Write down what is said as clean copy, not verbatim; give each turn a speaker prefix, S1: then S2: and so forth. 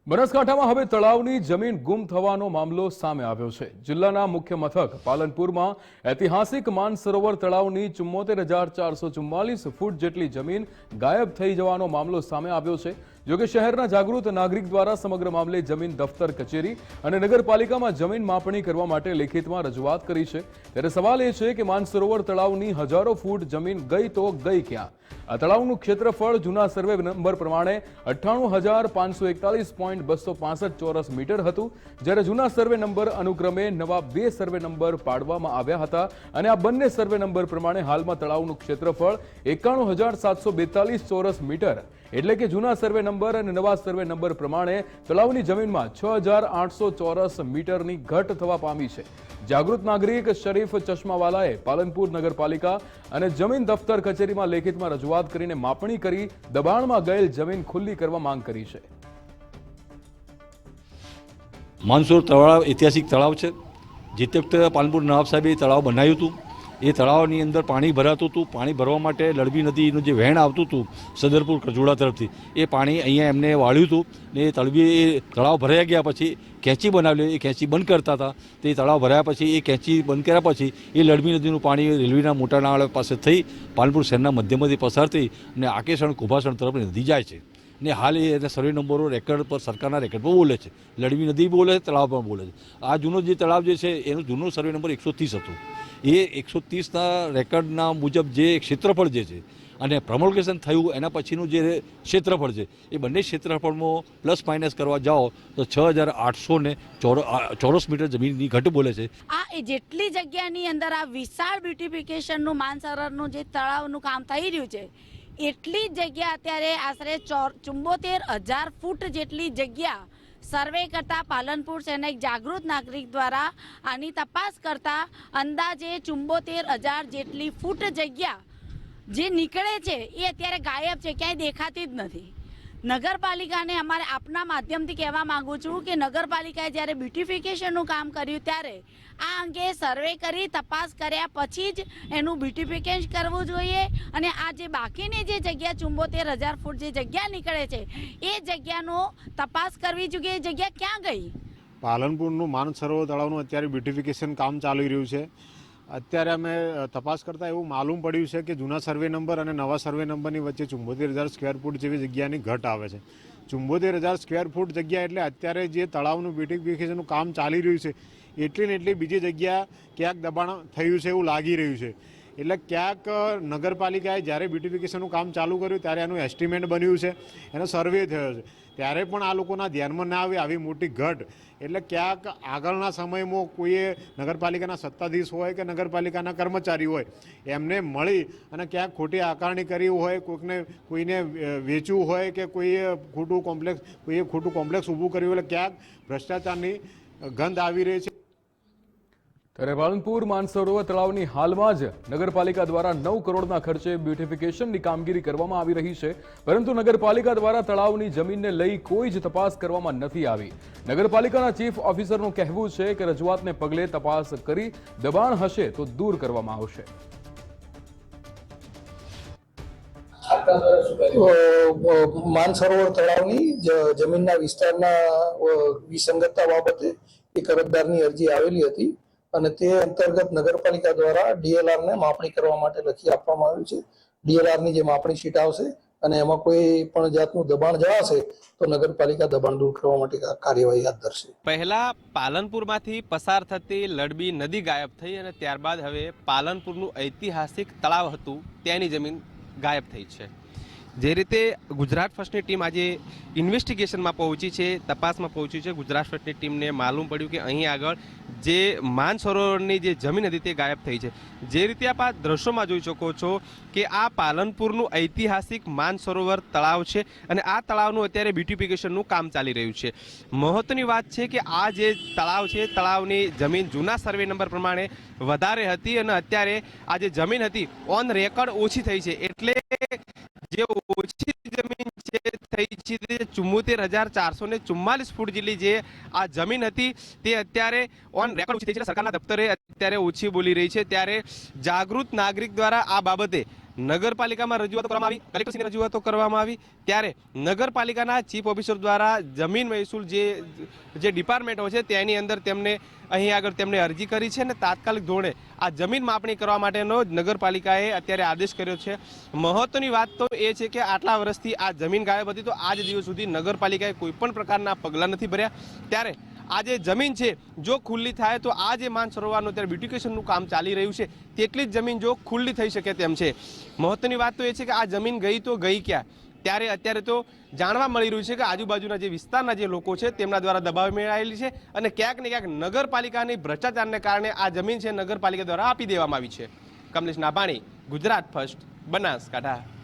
S1: બનાસકાંઠામાં હવે તળાવની જમીન ગુમ થવાનો મામલો સામે આવ્યો છે। જિલ્લાના મુખ્ય મથક પાલનપુરમાં ઐતિહાસિક માનસરોવર તળાવની 74,444 ફૂટ જેટલી જમીન ગાયબ થઈ જવાનો મામલો સામે આવ્યો છે। જોકે શહેરના જાગૃત નાગરિક દ્વારા સમગ્ર મામલે જમીન દફતર કચેરી અને નગરપાલિકામાં જમીન માપણી કરવા માટે લેખિતમાં રજૂઆત કરી છે। ત્યારે સવાલ એ છે કે માનસરોવર તળાવની હજારો ફૂટ જમીન ગઈ તો ગઈ ક્યાં? આ તળાવનું ક્ષેત્રફળ જૂના સર્વે નંબર પ્રમાણે 98,541.265 ચોરસ મીટર હતું, જ્યારે જૂના સર્વે નંબર અનુક્રમે નવા 2 સર્વે નંબર પાડવામાં આવ્યા હતા અને આ બંને સર્વે નંબર પ્રમાણે હાલમાં તળાવનું ક્ષેત્રફળ 91,742 ચોરસ મીટર એટલે કે જૂના સર્વે નંબર અને નવા સર્વે નંબર પ્રમાણે તળાવની જમીનમાં 6,800 ચોરસ મીટરની ઘટ થવા પામી છે। જાગૃત નાગરિક શરીફ ચશ્માવાલાએ પાલનપુર નગરપાલિકા અને જમીન દફતર કચેરીમાં લેખિતમાં રજૂઆત કરીને માપણી કરી દબાણમાં ગયેલ જમીન ખુલ્લી કરવા માંગ કરી છે।
S2: માનસરોવર તળાવ ઐતિહાસિક તળાવ છે। જે તે વખતે પાલનપુર નવાબ સાહેબે તળાવ બનાવ્યું હતું। એ તળાવની અંદર પાણી ભરાતું હતું। પાણી ભરવા માટે લડબી નદીનું જે વહેણ આવતું હતું સદરપુર કજોડા તરફથી, એ પાણી અહીંયા એમને વાળ્યું હતું ને એ તળાવ ભરાઈ ગયા પછી ખેંચી બનાવેલી, એ ખેંચી બંધ કરતા હતા। તે તળાવ ભરાયા પછી એ ખેંચી બંધ કર્યા પછી એ લડબી નદીનું પાણી રેલવેના મોટા નાળા પાસે થઈ પાલનપુર શહેરના મધ્યમાંથી પસાર થઈ અને આકેસણ કુભાસણ તરફ નદી જાય છે ને હાલ એ સર્વે નંબરો રેકર્ડ પર સરકારના રેકર્ડ પર બોલે છે। લડબી નદી બોલે છે, તળાવ પણ બોલે છે। આ જૂનો જે તળાવ જે છે એનું જૂનો સર્વે નંબર 130 હતું। એ 130ના રેકર્ડના મુજબ જે ક્ષેત્રફળ જે છે અને પ્રમોલ્ગેશન થયું એના પછીનું જે ક્ષેત્રફળ છે એ બંને ક્ષેત્રફળમાં પ્લસ માઇનસ કરવા જાઓ તો 6,800 ચોરસ મીટર જમીનની ઘટ બોલે છે।
S3: આ જેટલી જગ્યાની અંદર આ વિશાળ બ્યુટિફિકેશનનું માનસરોવરનું જે તળાવનું કામ થઈ રહ્યું છે એટલી જગ્યા અત્યારે આશરે 74,000 ફૂટ જેટલી જગ્યા સર્વે કરતા પાલનપુર શહેરના એક જાગૃત નાગરિક દ્વારા આની તપાસ કરતા અંદાજે 74,000 જેટલી ફૂટ જગ્યા જે નીકળે છે એ અત્યારે ગાયબ છે, ક્યાંય દેખાતી જ નથી। નગરપાલિકાને અમારે આપના માધ્યમથી કહેવા માંગુ છું કે નગરપાલિકાએ જ્યારે બ્યુટિફિકેશનનું કામ કર્યું ત્યારે આ અંગે સર્વે કરી તપાસ કર્યા પછી જ એનું બ્યુટિફિકેશન કરવું જોઈએ અને આ જે બાકીની જે જગ્યા 74,000 ફૂટ જે જગ્યા નીકળે છે એ જગ્યાનો તપાસ કરવી જોઈએ। એ જગ્યા ક્યાં ગઈ?
S4: પાલનપુરનું માનસરોવર તળાવનું અત્યારે બ્યુટિફિકેશન કામ ચાલી રહ્યું છે। અત્યારે અમે તપાસ કરતાં એવું માલુમ પડ્યું છે કે જૂના સર્વે નંબર અને નવા સર્વે નંબરની વચ્ચે 74,000 સ્ક્વેર ફૂટ જેવી જગ્યાની ઘટ આવે છે। 74,000 સ્ક્વેર ફૂટ જગ્યા એટલે અત્યારે જે તળાવનું બ્યુટિફિકેશનનું કામ ચાલી રહ્યું છે એટલી ને એટલી બીજી જગ્યા ક્યાંક દબાણ થયું છે એવું લાગી રહ્યું છે। એટલે ક્યાંક નગરપાલિકાએ જ્યારે બ્યુટિફિકેશનનું કામ ચાલુ કર્યું ત્યારે એનું એસ્ટિમેટ બન્યું છે, એનો સર્વે થયો છે, ત્યારે પણ આ લોકોના ધ્યાનમાં ના આવે આવી મોટી ઘટ। એટલે ક્યાંક આગળના સમયમાં કોઈએ નગરપાલિકાના સત્તાધીશ હોય કે નગરપાલિકાના કર્મચારી હોય એમને મળી અને ક્યાંક ખોટી આકારણી કરી હોય, કોઈને વેચવું હોય કે કોઈએ ખોટું કોમ્પ્લેક્સ ઊભું કર્યું એટલે ક્યાંક ભ્રષ્ટાચારની ગંધ આવી રહી છે।
S1: ત્યારે પાલનપુર માનસરોવર તળાવની હાલમાં જ નગરપાલિકા દ્વારા 9 કરોડના ખર્ચે બ્યુટિફિકેશનની કામગીરી કરવામાં આવી રહી છે, પરંતુ નગરપાલિકા દ્વારા તળાવની જમીનને લઈ કોઈ જ તપાસ કરવામાં નથી આવી। નગરપાલિકાના ચીફ ઓફિસરનું કહેવું છે કે રજૂઆતને પગલે તપાસ કરી દબાણ હશે તો દૂર કરવામાં આવશે।
S5: માનસરોવર તળાવની જમીનના વિસ્તારના વિસંગતતા બાબતે એક અરજદારની અરજી આવેલી હતી અને તે અંતર્ગત નગરપાલિકા દ્વારા ડીએલઆરને માપણી કરવા માટે લખી આપવામાં આવ્યું છે। ડીએલઆરની જે માપણી શીટ આવશે અને એમાં કોઈ પણ જાતનું દબાણ જણાશે તો નગરપાલિકા દબાણ દૂર કરવા માટે કાર્યવાહી હાથ ધરશે।
S6: પહેલા પાલનપુરમાંથી પસાર થતી લડબી નદી ગાયબ થઈ અને ત્યારબાદ હવે પાલનપુરનું ઐતિહાસિક તળાવ હતું તેની જમીન ગાયબ થઈ છે। જે રીતે ગુજરાત ફર્સ્ટની ટીમ આજે ઇન્વેસ્ટિગેશનમાં પહોંચી છે, તપાસમાં પહોંચી છે, ગુજરાત ફર્સ્ટની ટીમને માલુમ પડ્યું કે અહીં આગળ જે માનસરોવરની જે જમીન હતી તે ગાયબ થઈ છે। જે રીતે આપ આ દ્રશ્યોમાં જોઈ શકો છો કે આ પાલનપુરનું ઐતિહાસિક માનસરોવર તળાવ છે અને આ તળાવનું અત્યારે બ્યુટિફિકેશનનું કામ ચાલી રહ્યું છે। મહત્વની વાત છે કે આ જે તળાવ છે તળાવની જમીન જૂના સર્વે નંબર પ્રમાણે વધારે હતી અને અત્યારે આ જે જમીન હતી ઓન રેકર્ડ ઓછી થઈ છે, એટલે જે ઓછી જમીન છે થઈ છે તે 74,444 ફૂટ જેટલી જે આ જમીન હતી તે અત્યારે ઓન રેકોર્ડ ઓછી થઈ છે। સરકારના દફતરે અત્યારે ઓછી બોલી રહી છે, ત્યારે જાગૃત નાગરિક દ્વારા આ બાબતે નગરપાલિકામાં રજૂઆતો કરવામાં આવી, કલેક્ટરશ્રીને રજૂઆતો કરવામાં આવી, ત્યારે નગરપાલિકાના ચીફ ઓફિસર દ્વારા જમીન મહેસૂલ જે ડિપાર્ટમેન્ટો છે તેની અંદર તેમને અહીં આગળ તેમને અરજી કરી છે અને તાત્કાલિક ધોરણે આ જમીન માપણી કરવા માટેનો નગરપાલિકાએ અત્યારે આદેશ કર્યો છે. મહત્વની વાત તો એ છે કે આટલા વર્ષથી આ જમીન ગાયબ હતી, તો આજ દિવસ સુધી નગરપાલિકાએ કોઈ પણ પ્રકારના પગલાં નથી ભર્યા. ત્યારે આ જે જમીન છે જો ખુલ્લી થાય તો આ જે માનસરોવરનું અત્યારે બ્યુટિફિકેશનનું કામ ચાલી રહ્યું છે તેટલી જ જમીન જો ખુલ્લી થઈ શકે તેમ છે. મહત્વની વાત તો એ છે કે આ જમીન ગઈ તો ગઈ ક્યાં? ત્યારે અત્યારે તો જાણવા મળી રહ્યું છે કે આજુબાજુના જે વિસ્તારના જે લોકો છે તેમના દ્વારા દબાવ મેળવેલી છે અને ક્યાંક ને ક્યાંક નગરપાલિકાની ભ્રષ્ટાચારને કારણે આ જમીન છે નગરપાલિકા દ્વારા આપી દેવામાં આવી છે. કમલેશ નાભાણી, ગુજરાત ફર્સ્ટ, બનાસકાંઠા.